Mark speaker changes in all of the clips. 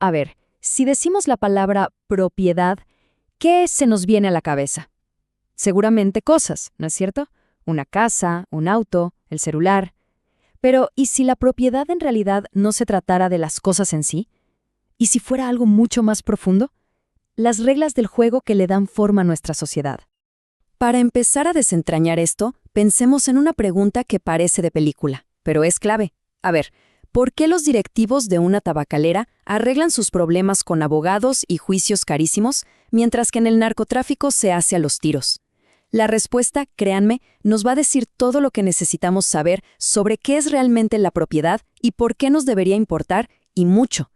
Speaker 1: A ver, si decimos la palabra propiedad, ¿qué se nos viene a la cabeza? Seguramente cosas, ¿no es cierto? Una casa, un auto, el celular. Pero, ¿y si la propiedad en realidad no se tratara de las cosas en sí? ¿Y si fuera algo mucho más profundo? Las reglas del juego que le dan forma a nuestra sociedad. Para empezar a desentrañar esto, pensemos en una pregunta que parece de película, pero es clave. A ver, ¿por qué los directivos de una tabacalera arreglan sus problemas con abogados y juicios carísimos, mientras que en el narcotráfico se hace a los tiros? La respuesta, créanme, nos va a decir todo lo que necesitamos saber sobre qué es realmente la propiedad y por qué nos debería importar, y mucho.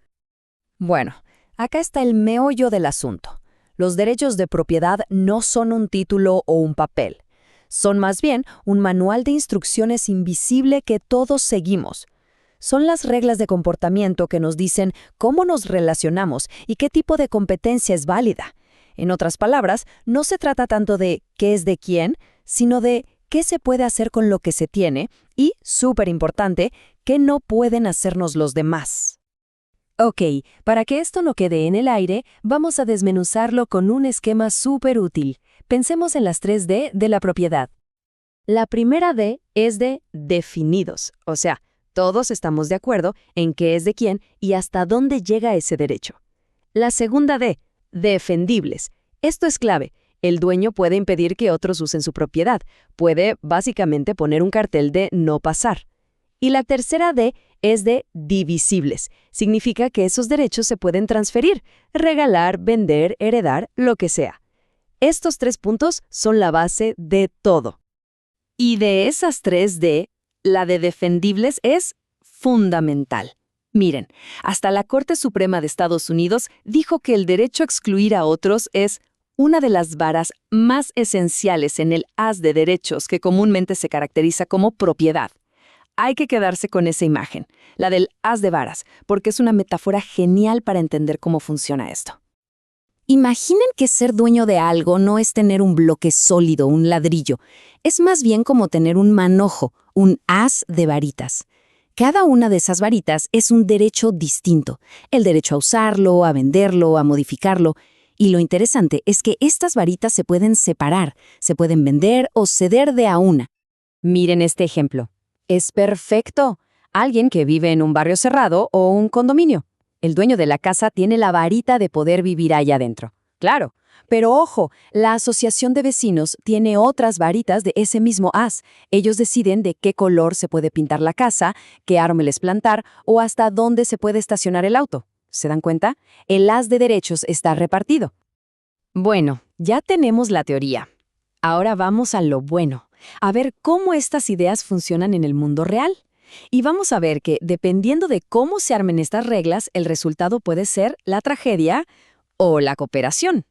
Speaker 1: Bueno, acá está el meollo del asunto. Los derechos de propiedad no son un título o un papel. Son más bien un manual de instrucciones invisible que todos seguimos. Son las reglas de comportamiento que nos dicen cómo nos relacionamos y qué tipo de competencia es válida. En otras palabras, no se trata tanto de qué es de quién, sino de qué se puede hacer con lo que se tiene y, súper importante, qué no pueden hacernos los demás. Ok, para que esto no quede en el aire, vamos a desmenuzarlo con un esquema súper útil. Pensemos en las 3D de la propiedad. La primera D es de definidos, o sea, todos estamos de acuerdo en qué es de quién y hasta dónde llega ese derecho. La segunda D, defendibles. Esto es clave. El dueño puede impedir que otros usen su propiedad. Puede, básicamente, poner un cartel de no pasar. Y la tercera D es de divisibles. Significa que esos derechos se pueden transferir, regalar, vender, heredar, lo que sea. Estos 3 puntos son la base de todo. Y de esas 3D, la de defendibles es fundamental. Miren, hasta la Corte Suprema de Estados Unidos dijo que el derecho a excluir a otros es una de las varas más esenciales en el haz de derechos que comúnmente se caracteriza como propiedad. Hay que quedarse con esa imagen, la del haz de varas, porque es una metáfora genial para entender cómo funciona esto. Imaginen que ser dueño de algo no es tener un bloque sólido, un ladrillo. Es más bien como tener un manojo, un haz de varitas. Cada una de esas varitas es un derecho distinto. El derecho a usarlo, a venderlo, a modificarlo. Y lo interesante es que estas varitas se pueden separar, se pueden vender o ceder de a una. Miren este ejemplo. Es perfecto. Alguien que vive en un barrio cerrado o un condominio. El dueño de la casa tiene la varita de poder vivir allá adentro. Claro. Pero ojo, la asociación de vecinos tiene otras varitas de ese mismo haz. Ellos deciden de qué color se puede pintar la casa, qué árboles plantar o hasta dónde se puede estacionar el auto. ¿Se dan cuenta? El haz de derechos está repartido. Bueno, ya tenemos la teoría. Ahora vamos a lo bueno, a ver cómo estas ideas funcionan en el mundo real. Y vamos a ver que, dependiendo de cómo se armen estas reglas, el resultado puede ser la tragedia o la cooperación.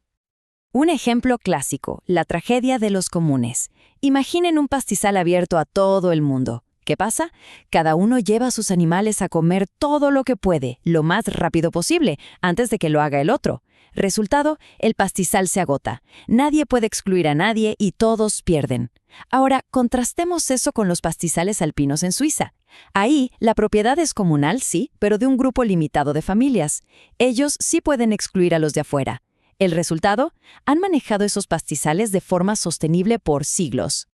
Speaker 1: Un ejemplo clásico, la tragedia de los comunes. Imaginen un pastizal abierto a todo el mundo. ¿Qué pasa? Cada uno lleva a sus animales a comer todo lo que puede, lo más rápido posible, antes de que lo haga el otro. Resultado, el pastizal se agota. Nadie puede excluir a nadie y todos pierden. Ahora, contrastemos eso con los pastizales alpinos en Suiza. Ahí, la propiedad es comunal, sí, pero de un grupo limitado de familias. Ellos sí pueden excluir a los de afuera. El resultado, han manejado esos pastizales de forma sostenible por siglos.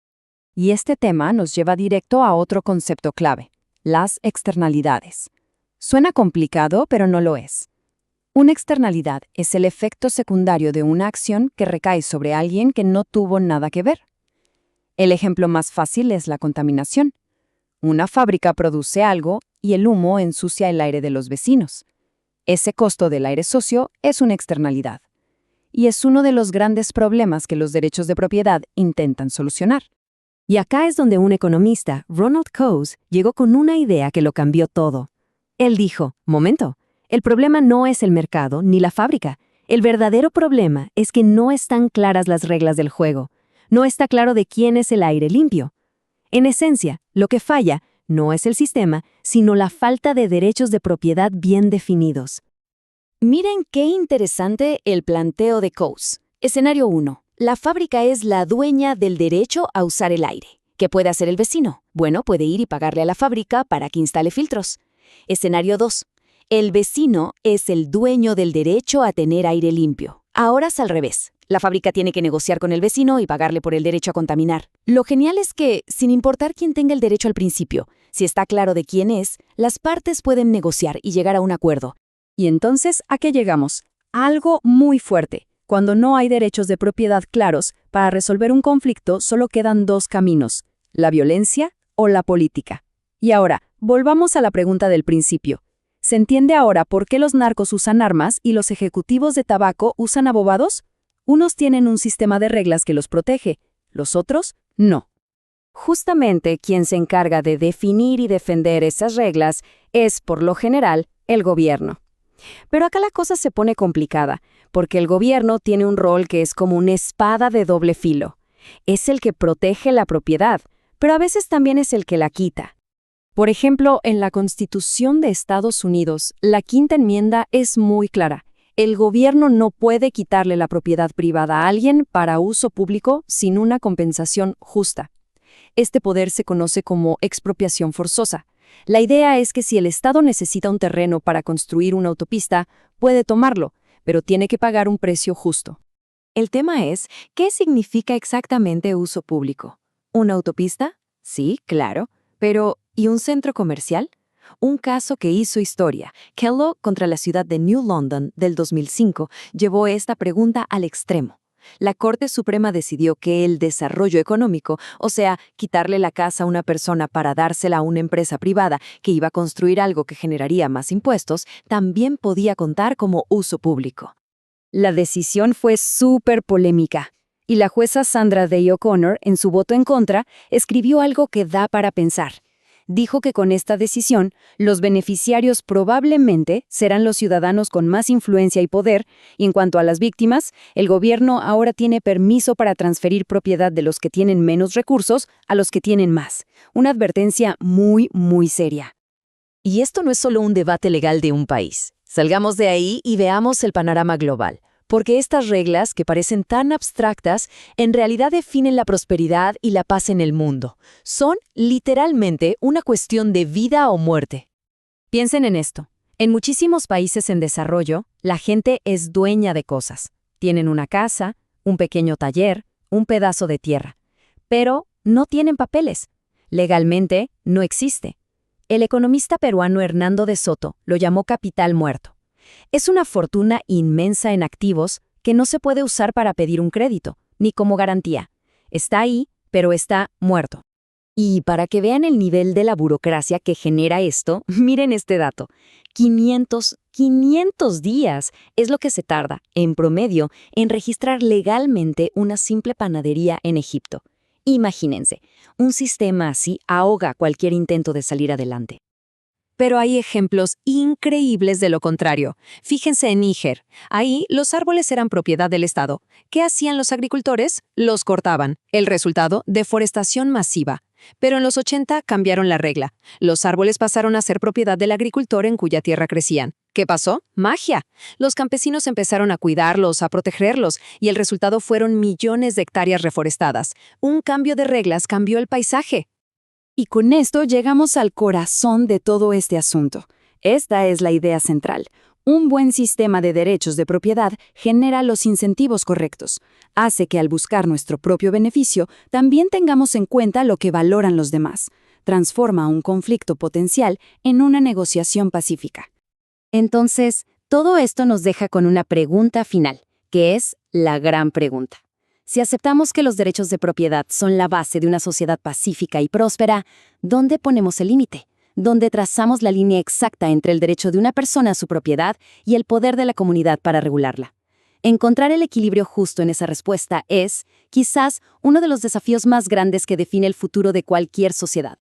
Speaker 1: Y este tema nos lleva directo a otro concepto clave, las externalidades. Suena complicado, pero no lo es. Una externalidad es el efecto secundario de una acción que recae sobre alguien que no tuvo nada que ver. El ejemplo más fácil es la contaminación. Una fábrica produce algo y el humo ensucia el aire de los vecinos. Ese costo del aire sucio es una externalidad. Y es uno de los grandes problemas que los derechos de propiedad intentan solucionar. Y acá es donde un economista, Ronald Coase, llegó con una idea que lo cambió todo. Él dijo, momento, el problema no es el mercado ni la fábrica. El verdadero problema es que no están claras las reglas del juego. No está claro de quién es el aire limpio. En esencia, lo que falla no es el sistema, sino la falta de derechos de propiedad bien definidos. Miren qué interesante el planteo de Coase. Escenario 1. La fábrica es la dueña del derecho a usar el aire. ¿Qué puede hacer el vecino? Bueno, puede ir y pagarle a la fábrica para que instale filtros. Escenario 2.
Speaker 2: El vecino es el dueño del derecho a tener aire limpio. Ahora es al revés. La fábrica tiene que negociar con el vecino y pagarle por el derecho a contaminar. Lo genial es que, sin importar quién tenga el derecho al principio, si está claro de quién es, las partes pueden negociar y llegar a un acuerdo.
Speaker 1: Y entonces, ¿a qué llegamos? A algo muy fuerte. Cuando no hay derechos de propiedad claros, para resolver un conflicto solo quedan dos caminos: la violencia o la política. Y ahora, volvamos a la pregunta del principio. ¿Se entiende ahora por qué los narcos usan armas y los ejecutivos de tabaco usan abogados? Unos tienen un sistema de reglas que los protege, los otros no. Justamente quien se encarga de definir y defender esas reglas es, por lo general, el gobierno. Pero acá la cosa se pone complicada, porque el gobierno tiene un rol que es como una espada de doble filo. Es el que protege la propiedad, pero a veces también es el que la quita. Por ejemplo, en la Constitución de Estados Unidos, la Quinta Enmienda es muy clara. El gobierno no puede quitarle la propiedad privada a alguien para uso público sin una compensación justa. Este poder se conoce como expropiación forzosa. La idea es que si el Estado necesita un terreno para construir una autopista, puede tomarlo, pero tiene que pagar un precio justo.
Speaker 2: El tema es, ¿qué significa exactamente uso público? ¿Una autopista? Sí, claro. Pero, ¿y un centro comercial? Un caso que hizo historia, Kellogg contra la ciudad de New London del 2005, llevó esta pregunta al extremo. La Corte Suprema decidió que el desarrollo económico, o sea, quitarle la casa a una persona para dársela a una empresa privada que iba a construir algo que generaría más impuestos, también podía contar como uso público.
Speaker 1: La decisión fue súper polémica, y la jueza Sandra Day O'Connor, en su voto en contra, escribió algo que da para pensar. Dijo que con esta decisión, los beneficiarios probablemente serán los ciudadanos con más influencia y poder, y en cuanto a las víctimas, el gobierno ahora tiene permiso para transferir propiedad de los que tienen menos recursos a los que tienen más. Una advertencia muy, muy seria.
Speaker 2: Y esto no es solo un debate legal de un país. Salgamos de ahí y veamos el panorama global. Porque estas reglas, que parecen tan abstractas, en realidad definen la prosperidad y la paz en el mundo. Son, literalmente, una cuestión de vida o muerte.
Speaker 1: Piensen en esto. En muchísimos países en desarrollo, la gente es dueña de cosas. Tienen una casa, un pequeño taller, un pedazo de tierra. Pero no tienen papeles. Legalmente, no existe. El economista peruano Hernando de Soto lo llamó capital muerto. Es una fortuna inmensa en activos que no se puede usar para pedir un crédito, ni como garantía. Está ahí, pero está muerto. Y para que vean el nivel de la burocracia que genera esto, miren este dato. 500 días es lo que se tarda, en promedio, en registrar legalmente una simple panadería en Egipto. Imagínense, un sistema así ahoga cualquier intento de salir adelante. Pero hay ejemplos increíbles de lo contrario. Fíjense en Níger. Ahí los árboles eran propiedad del Estado. ¿Qué hacían los agricultores? Los cortaban. El resultado, deforestación masiva. Pero en los 80 cambiaron la regla. Los árboles pasaron a ser propiedad del agricultor en cuya tierra crecían. ¿Qué pasó? ¡Magia! Los campesinos empezaron a cuidarlos, a protegerlos, y el resultado fueron millones de hectáreas reforestadas. Un cambio de reglas cambió el paisaje. Y con esto llegamos al corazón de todo este asunto. Esta es la idea central. Un buen sistema de derechos de propiedad genera los incentivos correctos. Hace que al buscar nuestro propio beneficio, también tengamos en cuenta lo que valoran los demás. Transforma un conflicto potencial en una negociación pacífica. Entonces, todo esto nos deja con una pregunta final, que es la gran pregunta. Si aceptamos que los derechos de propiedad son la base de una sociedad pacífica y próspera, ¿dónde ponemos el límite? ¿Dónde trazamos la línea exacta entre el derecho de una persona a su propiedad y el poder de la comunidad para regularla? Encontrar el equilibrio justo en esa respuesta es, quizás, uno de los desafíos más grandes que define el futuro de cualquier sociedad.